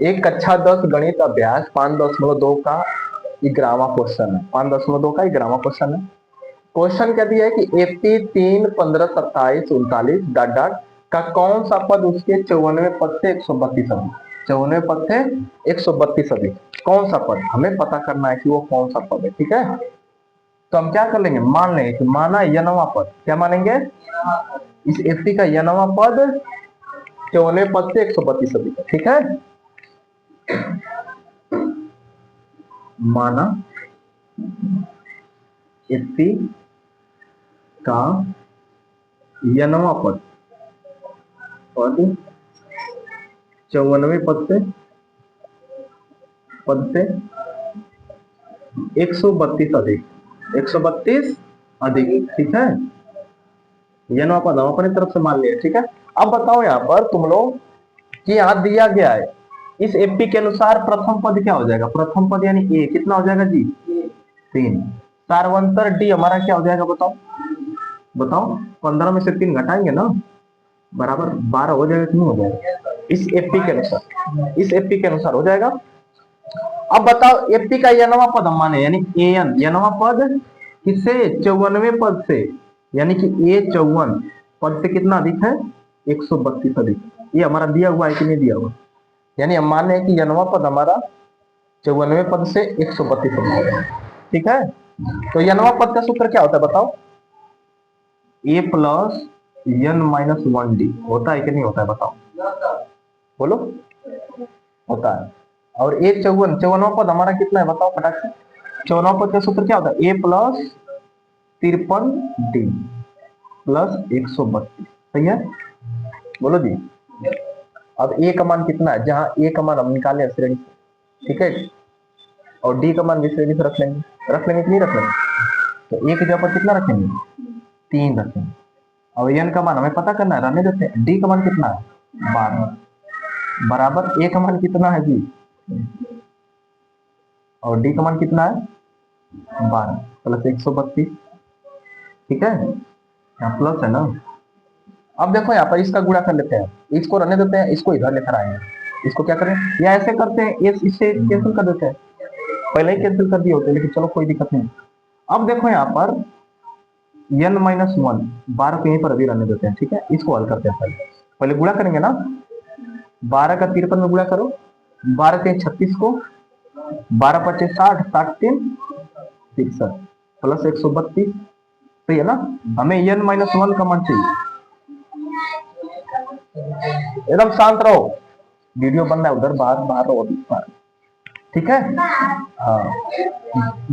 एक कक्षा 10 गणित अभ्यास 5.2 का 11वां क्वेश्चन है। 5.2 का 11वां क्वेश्चन है। क्वेश्चन क्या दिया है कि एपी 3, 15, 27, 39 डॉट डॉट का कौन सा पद उसके 54वें पद से 132 अधिक, 54वें पद से 132 अधिक, कौन सा पद हमें पता करना है कि वो कौन सा पद है। ठीक है, तो हम क्या कर लेंगे, मान लेंगे कि माना यनवा पद, क्या मानेंगे, इस एपी का यनवा पद 54वें पद से 132 अधिक है। ठीक है, माना एपी का यनवा पद 54वें पद से 132 अधिक, 132 अधिक। ठीक है, यनवा पद हम अपनी तरफ से मान लिया। ठीक है, अब बताओ यहाँ पर तुम लोग कि यहाँ दिया गया है इस एपी के अनुसार प्रथम पद क्या हो जाएगा, प्रथम पद यानी ए कितना हो जाएगा जी, 3। सार्वंतर डी हमारा क्या हो जाएगा, बताओ बताओ, 15 में से 3 घटाएंगे ना, बराबर 12 हो जाएगा कि नहीं हो जाएगा, इस एपी के अनुसार, इस एपी के अनुसार हो जाएगा। अब बताओ एपी का यनवा पद हम माने यानी एन, यनवा पद किससे, 54वें पद से, यानी कि ए 54 पद से कितना अधिक है, 132 अधिक। ये हमारा दिया हुआ है कि नहीं दिया हुआ, यानी हम मान रहे हैं कि यनवा पद हमारा 54वें पद से 132 अधिक है। ठीक है, तो यनवा पद का सूत्र क्या होता है बताओ, ए प्लस एन माइनस 1 डी होता है कि नहीं होता है, बताओ बोलो, होता है। और ए 54, 54वां पद हमारा कितना है बताओ फटाक से, 54वां पद का सूत्र क्या होता है, ए प्लस 53 डी प्लस 132। सही है, बोलो जी। अब ए का मान कितना है, जहां ए का मान हम निकाले श्रेणी से, ठीक है, और डी का मान भी श्रेणी से रख लेंगे कि नहीं रख लेंगे, तो ए की जगह पर कितना रखेंगे, 3 रखेंगे। और एन का मान हमें पता करना है, रहने देते हैं। डी का मान कितना है, 12 बराबर ए का मान कितना है जी, और डी का मान कितना है, 12 प्लस 132। ठीक है, यहाँ प्लस है ना। अब देखो यहाँ पर इसका गुणा कर लेते हैं, इसको रहने देते हैं, इसको इधर लेकर आएंगे, इसको क्या करें, या ऐसे करते हैं, इससे कैंसिल कर देते हैं, पहले ही कैंसिल कर दिए होते, लेकिन चलो कोई दिक्कत नहीं। अब देखो यहाँ पर n माइनस 1 12 को यहीं पर अभी रहने देते हैं। ठीक है, इसको हल करते हैं, पहले गुणा करेंगे ना, 12 का 53 में गुणा करो, 12 के 36 को, 12 पच्चीस 60, 60 3 63 प्लस 132। सही है ना, हमें n माइनस 1 का मान चाहिए। एकदम शांत रहो, वीडियो बंद है उधर, बाहर बाहर रहो अभी बाहर। ठीक है, हाँ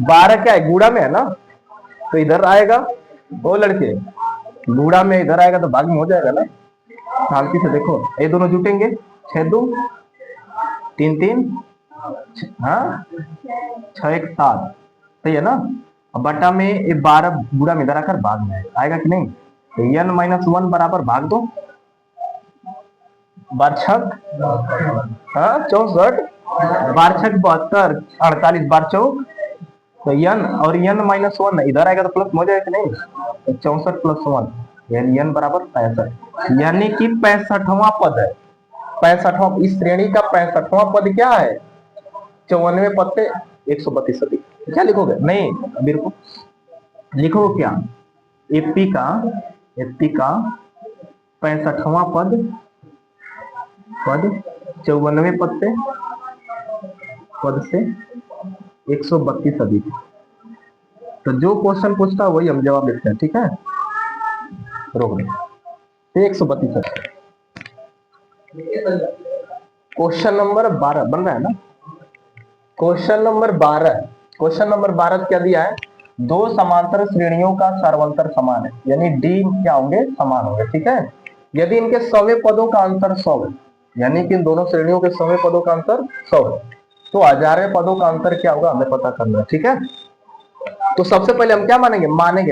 12 क्या है, गुणा में है ना, तो इधर आएगा, वो लड़के गुणा में इधर आएगा तो भाग में हो जाएगा ना। शांति से देखो, ये दोनों जुटेंगे, 6 2 3 3, हाँ 6 1 7। सही है ना, अब बटा में ये 12 गुणा में इधर आकर भाग में आएगा कि नहीं, तो n माइनस 1 बराबर भाग दो, बारछक, हाँ 64, बारछक 72, 48 बार चौक, तो n और n माइनस 1 इधर आएगा तो प्लस हो जाएगा कि नहीं, तो 64 प्लस 1 यानी n बराबर 65, यानी कि 65वां पद है। 65वां, इस श्रेणी का 65वां पद क्या है, 54वें पद से 132 अधिक। क्या लिखोगे, नहीं अभी रुको, लिखोगे क्या, एपी का 65वां पद 54वें पद से 132 अधिक। तो जो क्वेश्चन पूछता है वही हम जवाब देते हैं। ठीक है, रोक दो, 132। क्वेश्चन नंबर 12 बन रहा है ना, क्वेश्चन नंबर 12, क्वेश्चन नंबर 12 क्या दिया है, दो समांतर श्रेणियों का सार्वंतर समान है, यानी डी क्या होंगे, समान होंगे। ठीक है, यदि इनके सौवें पदों का अंतर 100 है, यानी कि इन दोनों श्रेणियों के सौवें पदों का अंतर 100 है, तो 1000वें पदों का अंतर क्या होगा हमें पता करना है। ठीक है, तो सबसे पहले हम क्या मानेंगे,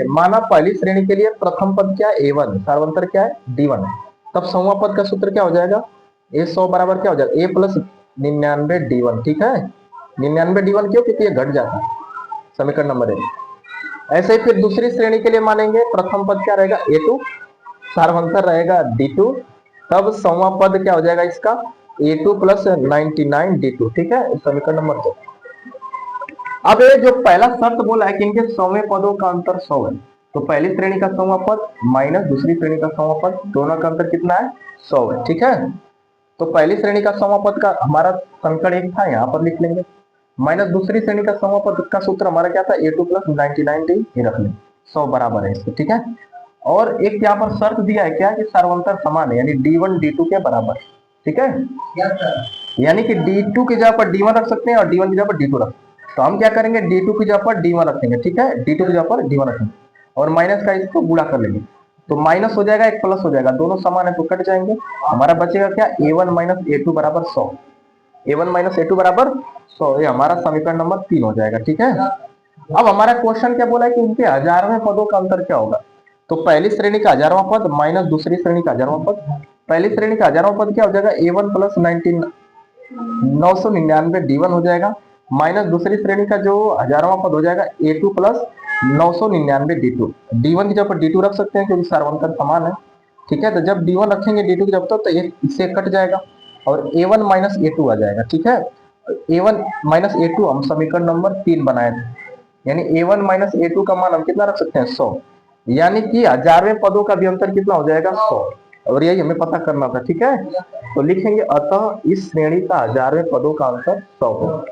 माना पहली श्रेणी के लिए प्रथम पद क्या है, a1, सार्वंतर क्या है, d1 है, तब सौवा पद का सूत्र क्या हो जाएगा, a100 बराबर क्या हो जाएगा, a प्लस 99 d1। ठीक है, 99 d1 क्यों, क्योंकि ये घट जाता है, समीकरण नंबर 1। ऐसे ही फिर दूसरी श्रेणी के लिए मानेंगे, प्रथम पद क्या रहेगा, a2, सार्वंतर रहेगा d2, तब सौवा पद क्या हो जाएगा इसका, A2 प्लस 99 D2, ठीक है, समीकरण नंबर 2। अब ये जो पहला शर्त बोला है कि इनके 100वें पदों का अंतर 100 है, तो पहली श्रेणी का 100वां पद माइनस दूसरी श्रेणी का 100वां पद, दोनों का अंतर कितना है? 100 है, ठीक है। तो पहली श्रेणी का 100वां पद का हमारा समीकरण 1 था, यहाँ पर लिख लेंगे, माइनस दूसरी श्रेणी का 100वां पद का सूत्र हमारा क्या था? A2 प्लस 99D, ये रख लेंगे, 100 बराबर है इसके, ठीक है। और एक यहाँ पर शर्त दिया है क्या कि सर्वांतर समान है, यानी D1 D2 के बराबर, ठीक है। यानी कि D2 की जगह पर D1 रख सकते हैं और D1 की जगह पर D2 रख, तो हम क्या करेंगे? D2 की जगह पर D1 रखेंगे, ठीक है, D2 की जगह पर D1 रखेंगे और माइनस का इसको गुणा कर लेंगे, तो माइनस हो जाएगा, एक प्लस हो जाएगा, दोनों समान है तो कट जाएंगे, हमारा बचेगा क्या? A1 माइनस A2 बराबर 100, A1 माइनस A2 बराबर 100, ये हमारा समीकरण नंबर 3 हो जाएगा, ठीक है। अब हमारा क्वेश्चन क्या बोला है कि उनके 1000वें पदों का अंतर क्या होगा? तो पहली श्रेणी का 1000वां पद माइनस दूसरी श्रेणी का 1000वां पद, पहली श्रेणी का 1000वां पद क्या हो जाएगा? A1 प्लस 999 D1 हो जाएगा, माइनस दूसरी श्रेणी का जो 1000वां पद हो जाएगा A2 प्लस 999 D2, D1 की जगह पर D2 रख सकते हैं क्योंकि सर्वांतर समान है, ठीक है। तो जब D1 रखेंगे D2 की जगह पर तो इससे कट जाएगा और A1 माइनस A2 आ जाएगा, ठीक है। A1 माइनस A2 हम समीकरण नंबर 3 बनाए थे, यानी A1 माइनस A2 का मान हम कितना रख सकते हैं? 100, यानी कि 1000वें पदों का भी अंतर कितना हो जाएगा? 100, और यही हमें पता करना था, ठीक है। तो लिखेंगे अतः इस श्रेणी का 1000वें पदों का अंतर 100 होगा।